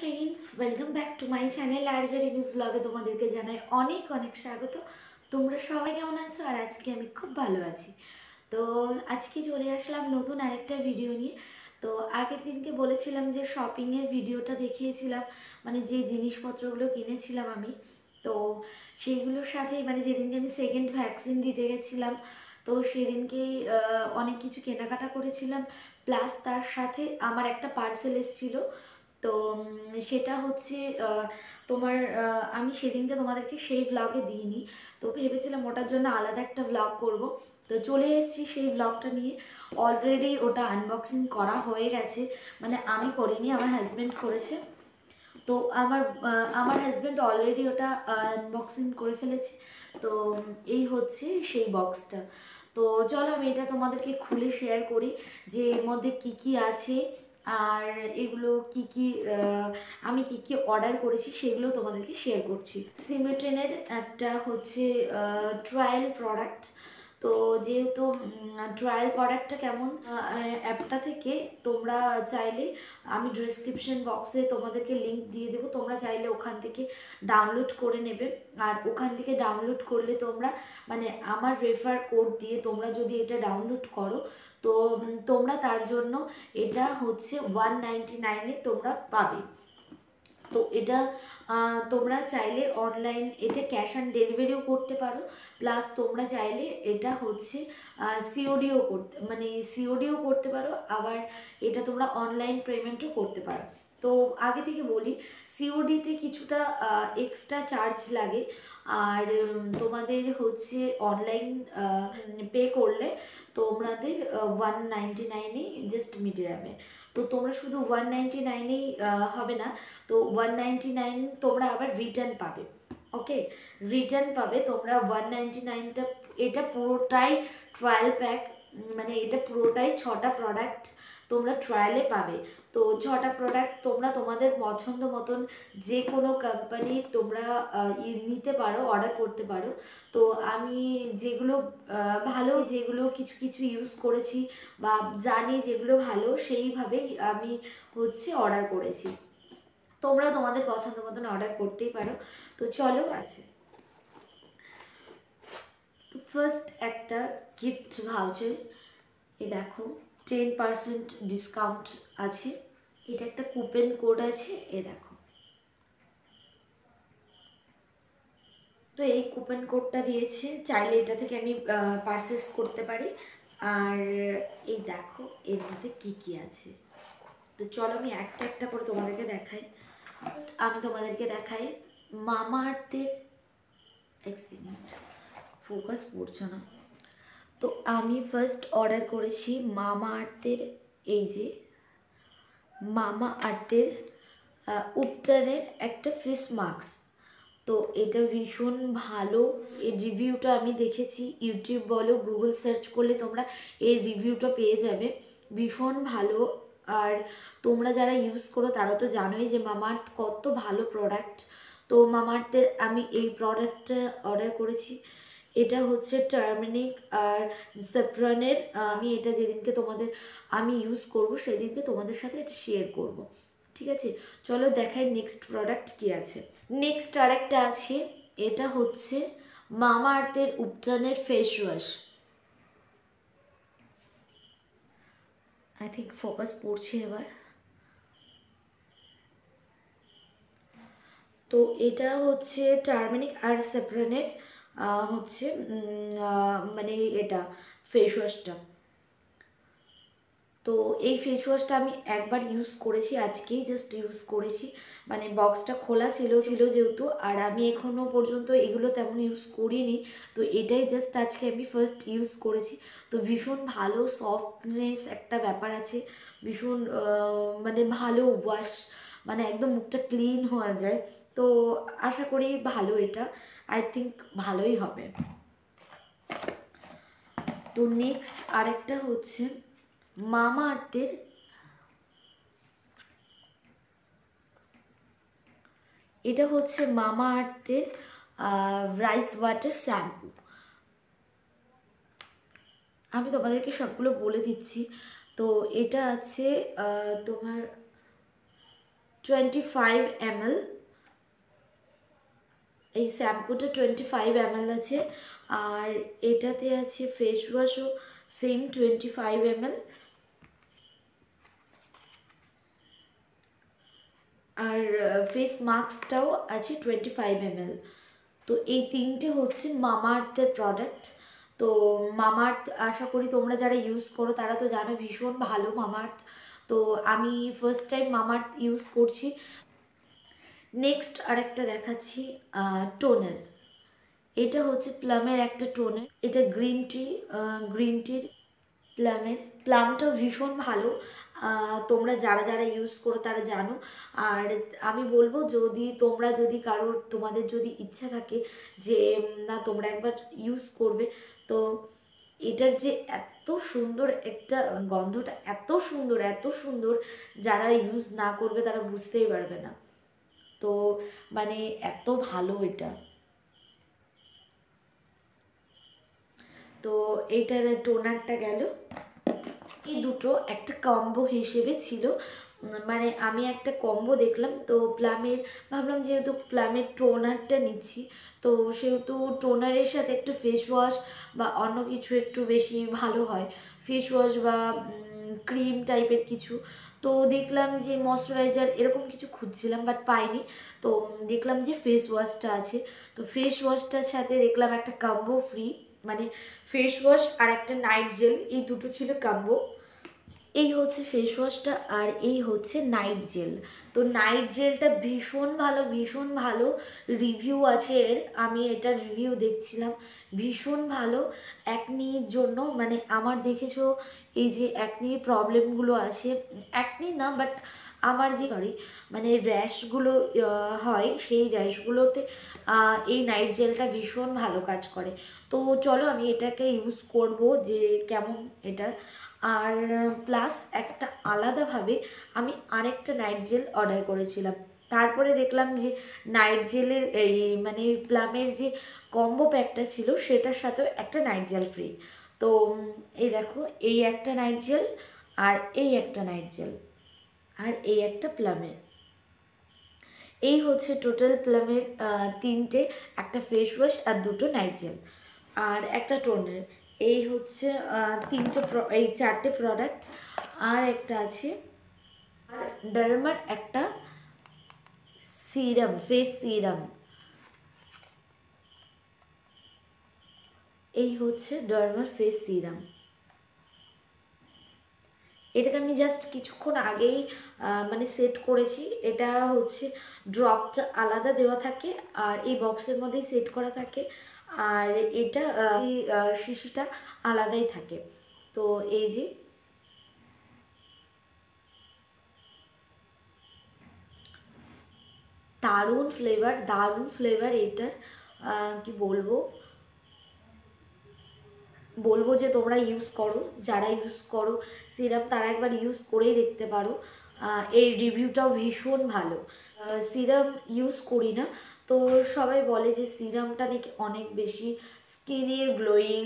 Friends, welcome back to my channel RJ reviews ব্লগে তোমাদেরকে জানাই অনেক অনেক স্বাগত। তোমরা সবাই কেমন আছো? আর আজকে আমি খুব ভালো আছি। তো আজকে চলে আসলাম নতুন আরেকটা ভিডিও নিয়ে। তো আগের দিনকে বলেছিলাম যে শপিংয়ের ভিডিওটা দেখিয়েছিলাম, মানে যে জিনিসপত্রগুলো কিনেছিলাম আমি। তো সেইগুলোর সাথে মানে যেদিনকে আমি সেকেন্ড ভ্যাকসিন দিতে গেছিলাম, তো সেদিনকেই অনেক কিছু কেনাকাটা করেছিলাম। প্লাস তার সাথে আমার একটা পার্সেল এসেছিলো। তো সেটা হচ্ছে তোমার আমি সেদিনকে তোমাদেরকে সেই ভ্লগে দিইনি, তো ভেবেছিলাম ওটার জন্য আলাদা একটা ভ্লগ করব। তো চলে এসেছি সেই ভ্লগটা নিয়ে। অলরেডি ওটা আনবক্সিং করা হয়ে গেছে, মানে আমি করিনি, আমার হাজব্যান্ড করেছে। তো আমার হাজব্যান্ড অলরেডি ওটা আনবক্সিং করে ফেলেছে। তো এই হচ্ছে সেই বক্সটা। তো চলো আমি এটা তোমাদেরকে খুলে শেয়ার করি যে এর মধ্যে কি কি আছে, আর এগুলো কি কি আমি কি কি অর্ডার করেছি সেগুলো তোমাদেরকে শেয়ার করছি। সিমেট্রেনের একটা হচ্ছে ট্রায়াল প্রোডাক্ট। তো যেহেতু ট্রায়াল প্রোডাক্টটা কেমন, অ্যাপটা থেকে তোমরা চাইলে, আমি ডেসক্রিপশন বক্সে তোমাদেরকে লিংক দিয়ে দেবো, তোমরা চাইলে ওখান থেকে ডাউনলোড করে নেবে। আর ওখান থেকে ডাউনলোড করলে তোমরা মানে আমার রেফার কোড দিয়ে তোমরা যদি এটা ডাউনলোড করো, তো তোমরা তার জন্য এটা হচ্ছে 199-এ তোমরা পাবে। তো এটা তোমরা চাইলে অনলাইন এটা ক্যাশ অন ডেলিভারিও করতে পারো। প্লাস তোমরা চাইলে এটা হচ্ছে সিওডিও করতে, মানে সিওডিও করতে পারো, আবার এটা তোমরা অনলাইন পেমেন্টও করতে পারো। তো আগে থেকে বলি, সিওডিতে কিছুটা এক্সট্রা চার্জ লাগে। আর তোমাদের হচ্ছে অনলাইন পে করলে তোমাদের 199-এই জাস্ট মিটে যাবে। তো তোমরা শুধু 199-এই হবে না, তো 199 তোমরা আবার রিটার্ন পাবে। ওকে, রিটার্ন পাবে তোমরা 199টা। এটা পুরোটাই ট্রায়াল প্যাক, মানে এটা পুরোটাই 6টা প্রোডাক্ট তোমরা ট্রায়ালে পাবে। তো 6টা প্রোডাক্ট তোমরা তোমাদের পছন্দ মতন যে কোনো কোম্পানি তোমরা নিতে পারো, অর্ডার করতে পারো। তো আমি যেগুলো ভালো, যেগুলো কিছু কিছু ইউজ করেছি বা জানি যেগুলো ভালো, সেইভাবেই আমি হচ্ছে অর্ডার করেছি। তোমরা তোমাদের পছন্দ মতন অর্ডার করতেই পারো। তো চলো আছে। তো ফার্স্ট একটা গিফট ভাউচার, এ দেখো 10% ডিসকাউন্ট আছে। এটা একটা কুপন কোড আছে, এ দেখো। তো এই কুপন কোডটা দিয়েছে, চাইলে এটা থেকে আমি পারচেস করতে পারি। আর এই দেখো এর মধ্যে কী কী আছে। তো চলো আমি একটা একটা করে তোমাদেরকে দেখাই। আমি তোমাদেরকে দেখাই মামা আর্থের, এক সেকেন্ড ফোকাস পড়ছে না। তো আমি ফার্স্ট অর্ডার করেছি মামা আর্থের, এই যে মামা আর্থের উপটানের একটা ফেস মাস্ক। তো এটা ভীষণ ভালো। এর রিভিউটা আমি দেখেছি, ইউটিউব বলো গুগল সার্চ করলে তোমরা এর রিভিউটা পেয়ে যাবে, ভীষণ ভালো। আর তোমরা যারা ইউজ করো তারা তো জানোই যে মামাআর্থ কত ভালো প্রোডাক্ট। তো মামাআর্থের আমি এই প্রোডাক্টটা অর্ডার করেছি। এটা হচ্ছে টার্মেরিক আর স্যাফরনের। আমি এটা যেদিনকে তোমাদের আমি ইউজ করব সেদিনকে তোমাদের সাথে এটা শেয়ার করব, ঠিক আছে? চলো দেখাই নেক্সট প্রোডাক্ট কি আছে। নেক্সট আরেকটা আছে, এটা হচ্ছে মামাআর্থের উপটানের face wash. I think focus পড়ছে এবার। তো এটা হচ্ছে টার্মেরিক আর স্যাফরনের হচ্ছে মানে এটা ফেস ওয়াশটা। তো এই ফেস ওয়াশটা আমি একবার ইউজ করেছি, আজকেই জাস্ট ইউজ করেছি, মানে বক্সটা খোলা ছিল যেহেতু। আর আমি এখনও পর্যন্ত এগুলো তেমন ইউজ করিনি, তো এটাই জাস্ট আজকে আমি ফার্স্ট ইউজ করেছি। তো ভীষণ ভালো সফটনেস একটা ব্যাপার আছে, ভীষণ মানে ভালো ওয়াশ, মানে একদম মুখটা ক্লিন হয়ে যায়। তো আশা করি ভালো, এটা আই থিঙ্ক ভালোই হবে। তো নেক্সট আরেকটা হচ্ছে মামাআর্থের, এটা হচ্ছে মামাআর্থের রাইস ওয়াটার শ্যাম্পু। আমি তোমাদেরকে সবগুলো বলে দিচ্ছি। তো এটা আছে তোমার 25 ml। এই শ্যাম্পুটা 25 ml আছে, আর এটাতে আছে ফেস ওয়াশও সেম 25 ml, আর ফেস মাস্কটাও আছে 25 ml। তো এই তিনটে হচ্ছে মামাআর্থের প্রোডাক্ট। তো মামাআর্থ আশা করি তোমরা যারা ইউজ করো তারা তো জানো ভীষণ ভালো মামাআর্থ। তো আমি ফার্স্ট টাইম মামাআর্থ ইউজ করছি। নেক্সট আরেকটা দেখাচ্ছি টোনার। এটা হচ্ছে প্লামের একটা টোনার, এটা গ্রিন টির প্লামটাও ভীষণ ভালো। তোমরা যারা যারা ইউজ করো তারা জানো। আর আমি বলবো যদি তোমাদের যদি ইচ্ছা থাকে যে না তোমরা একবার ইউজ করবে, তো এটার যে এত সুন্দর একটা গন্ধটা, এত সুন্দর, যারা ইউজ না করবে তারা বুঝতেই পারবে না। তো মানে এত ভালো এটা। তো এইটার টোনারটা গেল। এই দুটো একটা কম্বো হিসেবে ছিল, মানে আমি একটা কম্বো দেখলাম তো ভাবলাম যেহেতু প্লামের টোনারটা নিচ্ছি, তো সেহেতু টোনারের সাথে একটু ফেস ওয়াশ বা অন্য কিছু একটু বেশি ভালো হয়, ফেস ওয়াশ বা ক্রিম টাইপের কিছু। তো দেখলাম যে ময়শ্চারাইজার এরকম কিছু খুঁজছিলাম বাট পাইনি, তো দেখলাম যে ফেস ওয়াশটা আছে। তো ফেস ওয়াশটার সাথে দেখলাম একটা কম্বো ফ্রি, মানে ফেস ওয়াশ আর একটা নাইট জেল, এই দুটো ছিল কম্বো। এই হচ্ছে ফেস ওয়াশটা আর এই হচ্ছে নাইট জেল। তো নাইট জেলটা ভীষণ ভালো রিভিউ আছে এর, আমি এটা রিভিউ দেখছিলাম, ভীষণ ভালো অ্যাকনির জন্য। মানে আমার দেখেছো এই যে অ্যাকনির প্রবলেমগুলো আছে, অ্যাকনি না বাট আমার যে মানে র্যাশগুলো হয়, সেই র্যাশগুলোতে এই নাইট জেলটা ভীষণ ভালো কাজ করে। তো চলো আমি এটাকে ইউজ করব যে কেমন এটা। আর প্লাস একটা আলাদাভাবে আমি আরেকটা নাইট জেল অর্ডার করেছিলাম, তারপরে দেখলাম যে নাইট জেলের এই মানে প্লামের যে কম্বো প্যাকটা ছিল সেটার সাথেও একটা নাইট জেল ফ্রি। তো এই দেখো, এই একটা নাইট জেল আর এই একটা নাইট জেল আর এই একটা প্লামের, এই হচ্ছে টোটাল প্লামের তিনটে, একটা ফেস ওয়াশ আর দুটো নাইট জেল আর একটা টোনার। এই হচ্ছে এই চারটে প্রোডাক্ট। আর একটা আছে আর ডারমার একটা সিরাম, ফেস সিরাম। এই হচ্ছে ডারমার ফেস সিরাম। এটাকে আমি জাস্ট কিছুক্ষণ আগেই মানে সেট করেছি। এটা হচ্ছে ড্রপটা আলাদা দেওয়া থাকে আর এই বক্সের মধ্যেই সেট করা থাকে, আর এটা শিশিটা আলাদাই থাকে। তো এই যে দারুণ ফ্লেভার এটার, কি বলবো যে তোমরা ইউজ করো, যারা ইউজ করো সিরাম তারা একবার ইউজ করেই দেখতে পারো। এই রিভিউটাও ভীষণ ভালো। সিরাম ইউজ করি না, তো সবাই বলে যে সিরামটা নাকি অনেক বেশি স্কিনের গ্লোয়িং,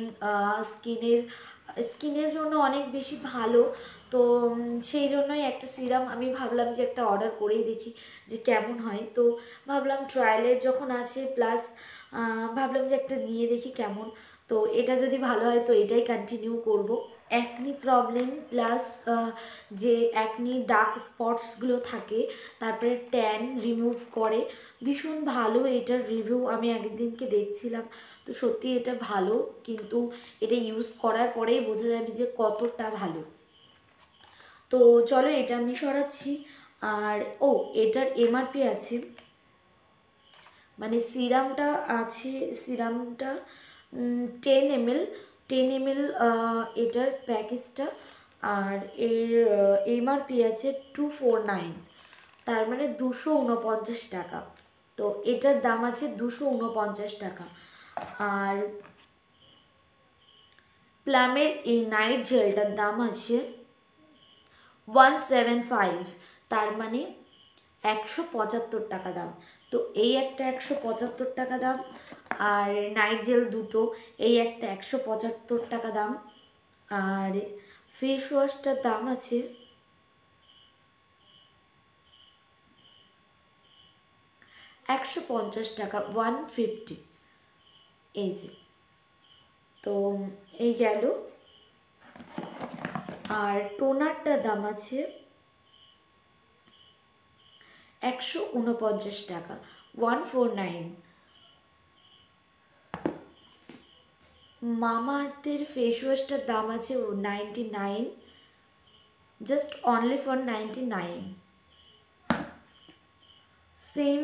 স্কিনের জন্য অনেক বেশি ভালো। তো সেই জন্যই একটা সিরাম আমি ভাবলাম যে একটা অর্ডার করেই দেখি যে কেমন হয়। তো ভাবলাম ট্রায়ালের যখন আছে প্লাস ভাবলাম যে একটা নিয়ে দেখি কেমন। তো এটা যদি ভালো হয় তো এটাই কন্টিনিউ করব। অ্যাকনি প্রবলেম প্লাস যে অ্যাকনি ডার্ক স্পটসগুলো থাকে, তারপরে ট্যান রিমুভ করে, ভীষণ ভালো এটার রিভিউ। আমি একদিনকে দেখছিলাম, তো সত্যি এটা ভালো, কিন্তু এটা ইউজ করার পরেই বোঝা যাবে যে কতটা ভালো। তো চলো এটা আমি সরাচ্ছি। আর এটার এমআরপি আছে, মানে সিরামটা 10 ml, 10 ml এটার প্যাকেজটা। আর এর এমআরপি আছে 249, তার মানে 249 টাকা। তো এটার দাম আছে 249 টাকা। আর প্লামের এই নাইট জেলটার দাম আছে 175, তার মানে 175 টাকা দাম। তো এই একটা 175 টাকা দাম, আর নাইট জেল দুটো, এই একটা 175 টাকা দাম। আর ফেস ওয়াশটার দাম আছে 150 টাকা, 150। এই যে, তো এই গেল। আর টোনারটার দাম আছে 149 টাকা, 149। মামা আর্থের ফেস ওয়াশটার দাম আছে 99, জাস্ট অনলি ফর 99। সেম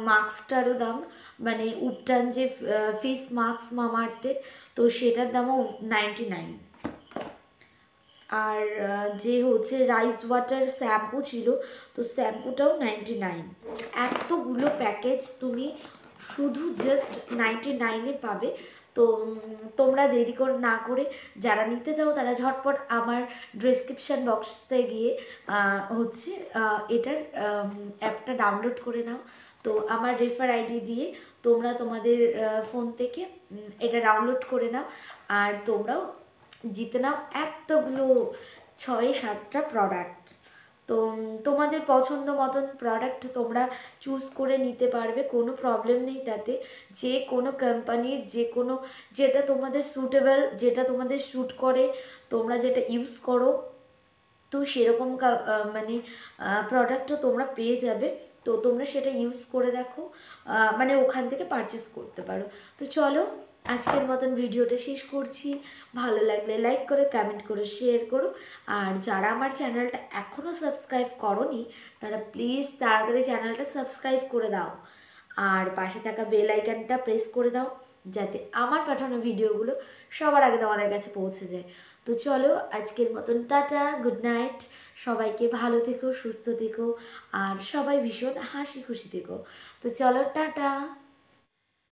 মাস্কটারও দাম, মানে উপটান যে ফেস মাস্ক মামা আর্থের, তো সেটার দামও 99। আর যে হচ্ছে রাইস ওয়াটার শ্যাম্পু ছিল, তো শ্যাম্পুটাও 99। এতগুলো প্যাকেজ তুমি শুধু জাস্ট 99-এ পাবে। তো তোমরা দেরি করে না করে যারা নিতে চাও তারা ঝটপট আমার ডেসক্রিপশান বক্সে গিয়ে হচ্ছে এটার অ্যাপটা ডাউনলোড করে নাও। তো আমার রেফার আইডি দিয়ে তোমরা তোমাদের ফোন থেকে এটা ডাউনলোড করে নাও, আর তোমরাও জিতে নাও এতগুলো 6-7টা প্রোডাক্ট। তো তোমাদের পছন্দ মতন প্রোডাক্ট তোমরা চুজ করে নিতে পারবে, কোনো প্রবলেম নেই তাতে। যে কোনো কোম্পানির যে কোনো, যেটা তোমাদের সুটেবল, যেটা তোমাদের শ্যুট করে, তোমরা যেটা ইউজ করো, তো সেরকম মানে প্রোডাক্টও তোমরা পেয়ে যাবে। তো তোমরা সেটা ইউজ করে দেখো, মানে ওখান থেকে পারচেস করতে পারো। তো চলো, আজকের মতন ভিডিওটা শেষ করছি। ভালো লাগলে লাইক করে, কমেন্ট করে, শেয়ার করো। আর যারা আমার চ্যানেলটা এখনও সাবস্ক্রাইব করোনি তারা প্লিজ তাড়াতাড়ি চ্যানেলটা সাবস্ক্রাইব করে দাও, আর পাশে থাকা বেল আইকনটা প্রেস করে দাও, যাতে আমার পাঠানো ভিডিওগুলো সবার আগে তোমাদের কাছে পৌঁছে যায়। তো চলো, আজকের মতন টাটা, গুড নাইট। সবাইকে ভালো থেকো, সুস্থ থেকো, আর সবাই ভীষণ হাসি খুশি থেকো। তো চলো, টাটা।